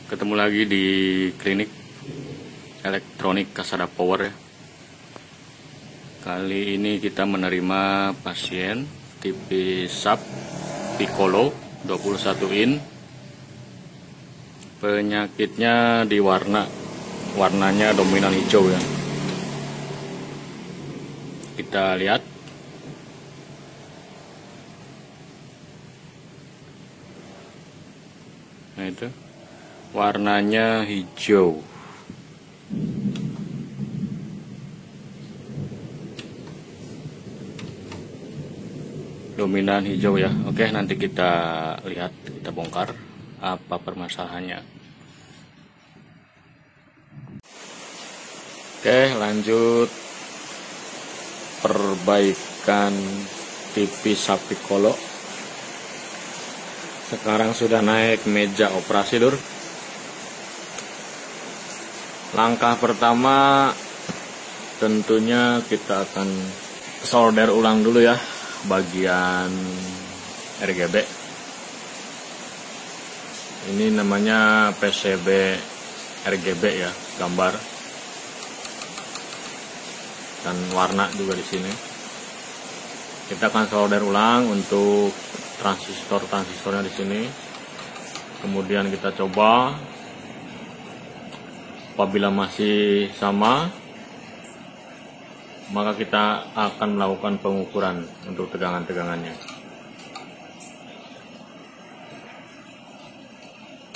Ketemu lagi di klinik elektronik Kasada Power ya. Kali ini kita menerima pasien TV SAP Piccolo 21 in. Penyakitnya di warnanya dominan hijau ya. Kita lihat. Nah itu warnanya hijau. Dominan hijau ya. Oke, nanti kita lihat, kita bongkar apa permasalahannya. Oke, lanjut perbaikan TV SAP Piccolo. Sekarang sudah naik meja operasi, Lur. Langkah pertama tentunya kita akan solder ulang dulu ya bagian RGB. Ini namanya PCB RGB ya, gambar dan warna juga di sini. Kita akan solder ulang untuk transistornya di sini. Kemudian kita coba, apabila masih sama, maka kita akan melakukan pengukuran untuk tegangan-tegangannya.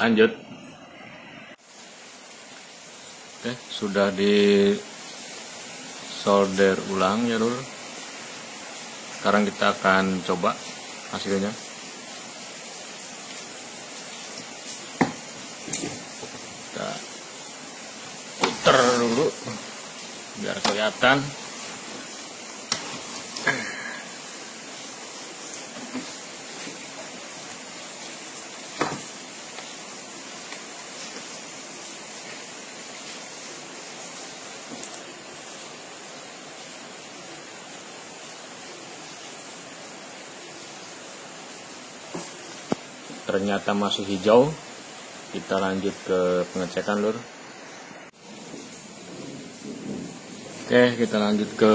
Lanjut. Oke, sudah di solder ulang ya, Lur. Sekarang kita akan coba hasilnya. Kita puter dulu biar kelihatan. Ternyata masih hijau. Kita lanjut ke pengecekan, Lur. Oke, kita lanjut ke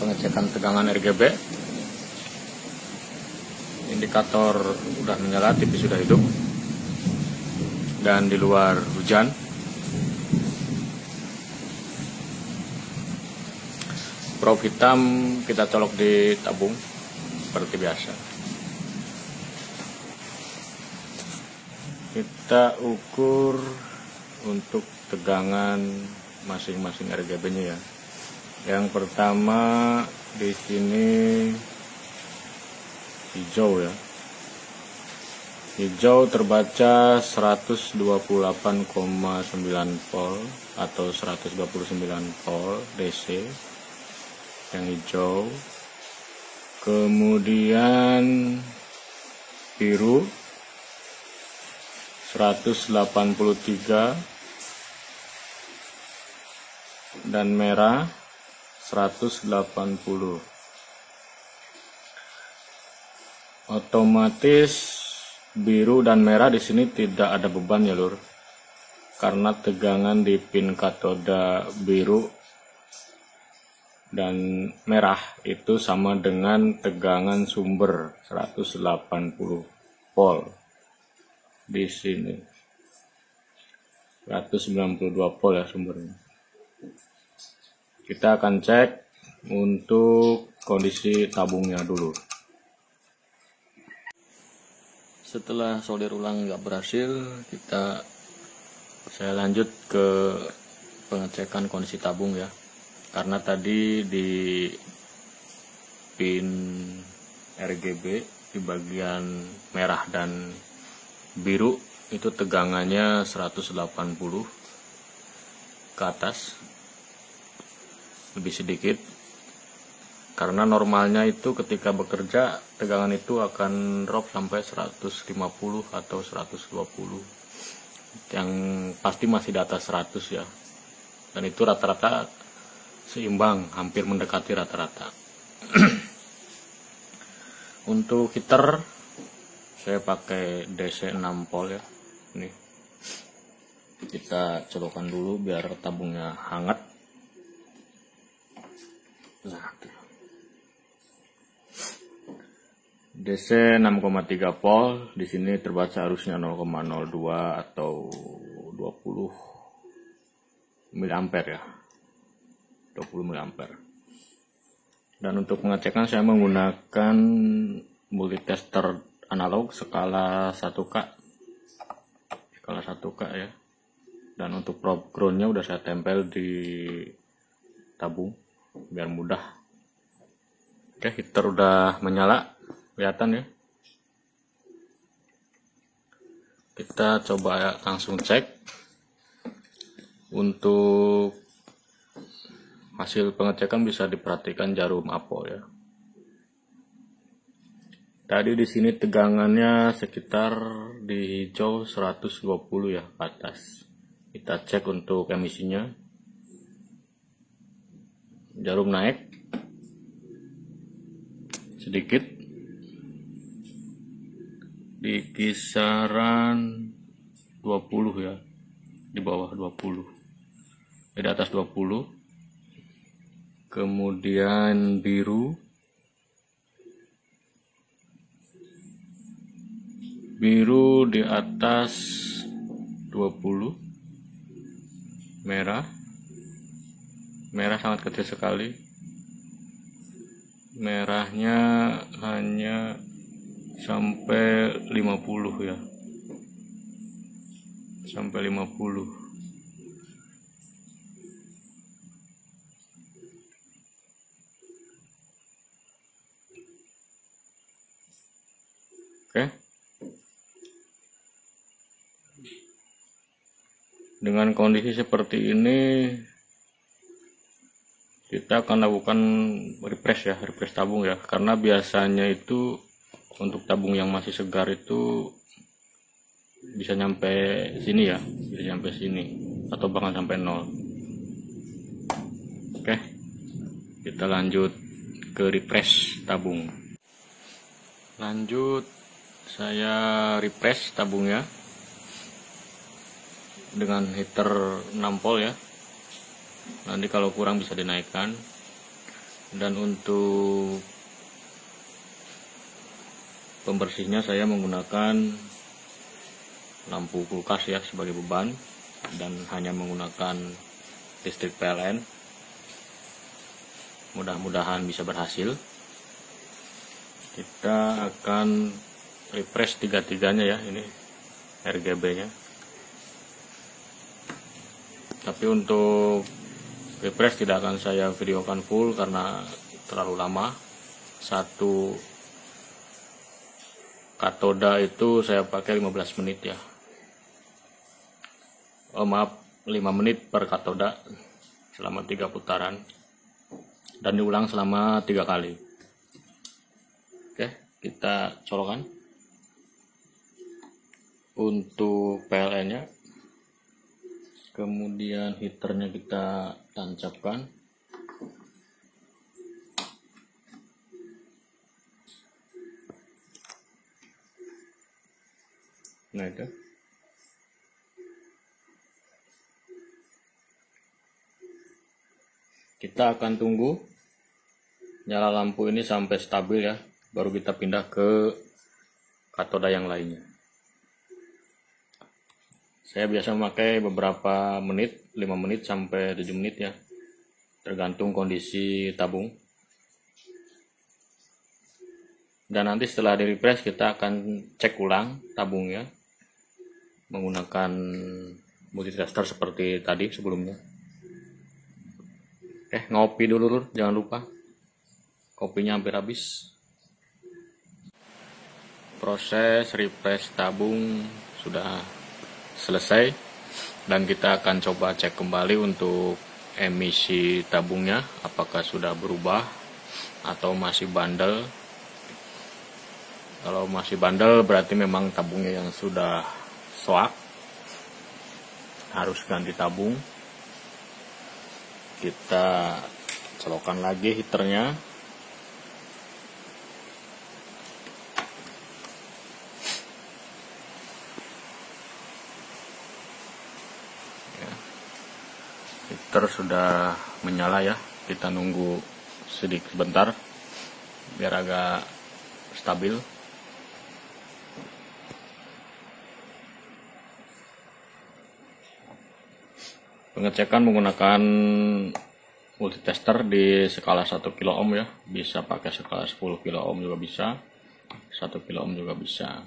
pengecekan tegangan RGB. Indikator sudah menyala, TV sudah hidup, dan di luar hujan. Probe hitam kita colok di tabung seperti biasa. Kita ukur untuk tegangan masing-masing RGB-nya ya. Yang pertama di sini hijau ya. Hijau terbaca 128,9 volt atau 129 volt DC yang hijau. Kemudian biru 183 dan merah 180. Otomatis biru dan merah di sini tidak ada beban ya, Lur. Karena tegangan di pin katoda biru dan merah itu sama dengan tegangan sumber 180 volt. Di sini 192 volt ya sumbernya. Kita akan cek untuk kondisi tabungnya dulu. Setelah solder ulang nggak berhasil, saya lanjut ke pengecekan kondisi tabung ya. Karena tadi di pin RGB di bagian merah dan biru itu tegangannya 180 ke atas, lebih sedikit. Karena normalnya itu ketika bekerja tegangan itu akan drop sampai 150 atau 120. Yang pasti masih di atas 100 ya. Dan itu rata-rata seimbang, hampir mendekati rata-rata. Untuk heater saya pakai DC 6 volt ya. Nih. Kita colokkan dulu biar tabungnya hangat. Nah, DC 6,3 volt, di sini terbaca harusnya 0,02 atau 20 mA ya. 20 mA. Dan untuk pengecekan saya menggunakan multitester analog skala 1K. Skala 1K ya. Dan untuk probe groundnya udah saya tempel di tabung biar mudah. Oke, heater udah menyala, kelihatan ya. Kita coba langsung cek. Untuk hasil pengecekan bisa diperhatikan jarum Apple ya. Tadi di sini tegangannya sekitar di hijau 120 ya ke atas. Kita cek untuk emisinya. Jarum naik sedikit di kisaran 20 ya, di bawah 20, di atas 20. Kemudian biru di atas 20. Merah sangat kecil sekali, merahnya hanya sampai 50 ya, sampai 50. Oke. Dengan kondisi seperti ini kita akan lakukan refresh tabung ya, karena biasanya itu untuk tabung yang masih segar itu bisa nyampe sini ya, bisa nyampe sini atau bahkan sampai 0. Oke, kita lanjut ke refresh tabung. Lanjut saya refresh tabungnya dengan heater 6 volt ya. Nanti kalau kurang bisa dinaikkan. Dan untuk pembersihnya saya menggunakan lampu kulkas ya sebagai beban, dan hanya menggunakan listrik PLN. Mudah-mudahan bisa berhasil. Kita akan refresh tiga-tiganya ya, ini RGB nya. Tapi untuk refresh tidak akan saya videokan full karena terlalu lama. Satu katoda itu saya pakai 15 menit ya. 5 menit per katoda selama 3 putaran, dan diulang selama 3 kali. Oke, kita colokkan. Untuk PLN nya, kemudian heaternya kita tancapkan. Nah itu. Kita akan tunggu nyala lampu ini sampai stabil ya, baru kita pindah ke katoda yang lainnya. Saya biasa memakai beberapa menit, 5 menit sampai 7 menit ya, tergantung kondisi tabung. Dan nanti setelah di refresh kita akan cek ulang tabungnya menggunakan multitester seperti tadi sebelumnya. Ngopi dulu lur, jangan lupa. Kopinya hampir habis. Proses refresh tabung sudah selesai, dan kita akan coba cek kembali untuk emisi tabungnya apakah sudah berubah atau masih bandel. Kalau masih bandel berarti memang tabungnya yang sudah soak, harus ganti tabung. Kita colokkan lagi heaternya. Heater sudah menyala ya, kita nunggu sedikit sebentar biar agak stabil. Pengecekan menggunakan multitester di skala 1 kilo ohm ya, bisa pakai skala 10 kilo ohm juga bisa, 1 kilo ohm juga bisa.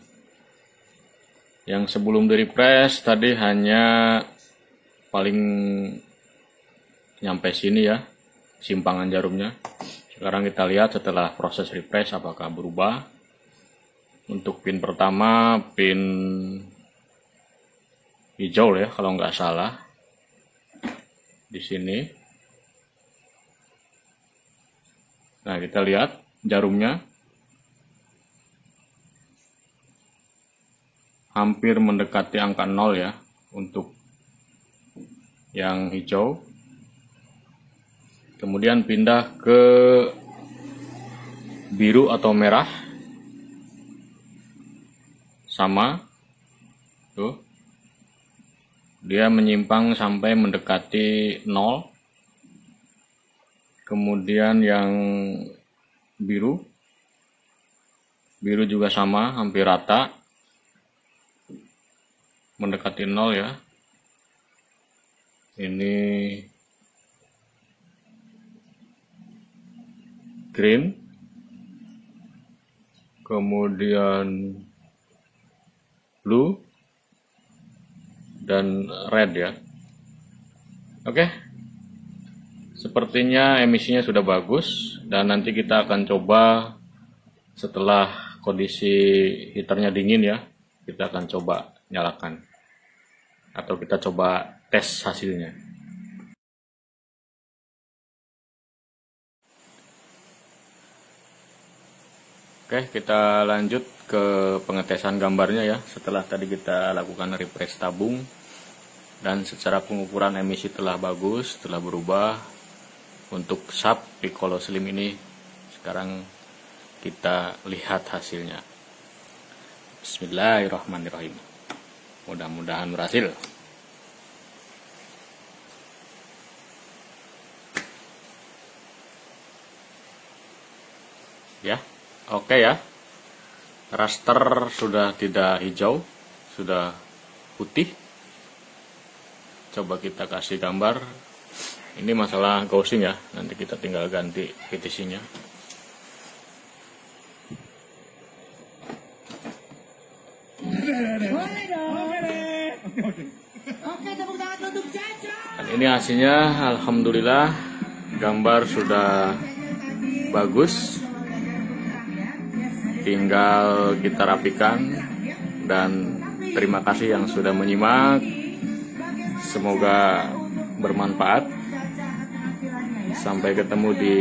Yang sebelum di refresh tadi hanya paling nyampe sini ya, simpangan jarumnya. Sekarang kita lihat setelah proses refresh apakah berubah. Untuk pin pertama, pin hijau ya kalau nggak salah, di sini. Nah, kita lihat jarumnya hampir mendekati angka 0 ya untuk yang hijau. Kemudian pindah ke biru atau merah, sama tuh, dia menyimpang sampai mendekati 0. Kemudian yang biru juga sama, hampir rata mendekati 0 ya. Ini green, kemudian blue, dan red ya. Oke, sepertinya emisinya sudah bagus, dan nanti kita akan coba setelah kondisi heaternya dingin ya, kita akan coba nyalakan atau kita coba tes hasilnya. Oke, kita lanjut ke pengetesan gambarnya ya. Setelah tadi kita lakukan refresh tabung dan secara pengukuran emisi telah bagus, telah berubah untuk sub Piccolo Slim ini. Sekarang kita lihat hasilnya. Bismillahirrahmanirrahim. Mudah-mudahan berhasil. Ya. Oke ya, raster sudah tidak hijau, sudah putih. Coba kita kasih gambar. Ini masalah gaussing ya, nanti kita tinggal ganti PTC-nya. Dan ini hasilnya, alhamdulillah, gambar sudah bagus. Tinggal kita rapikan, dan terima kasih yang sudah menyimak. Semoga bermanfaat. Sampai ketemu di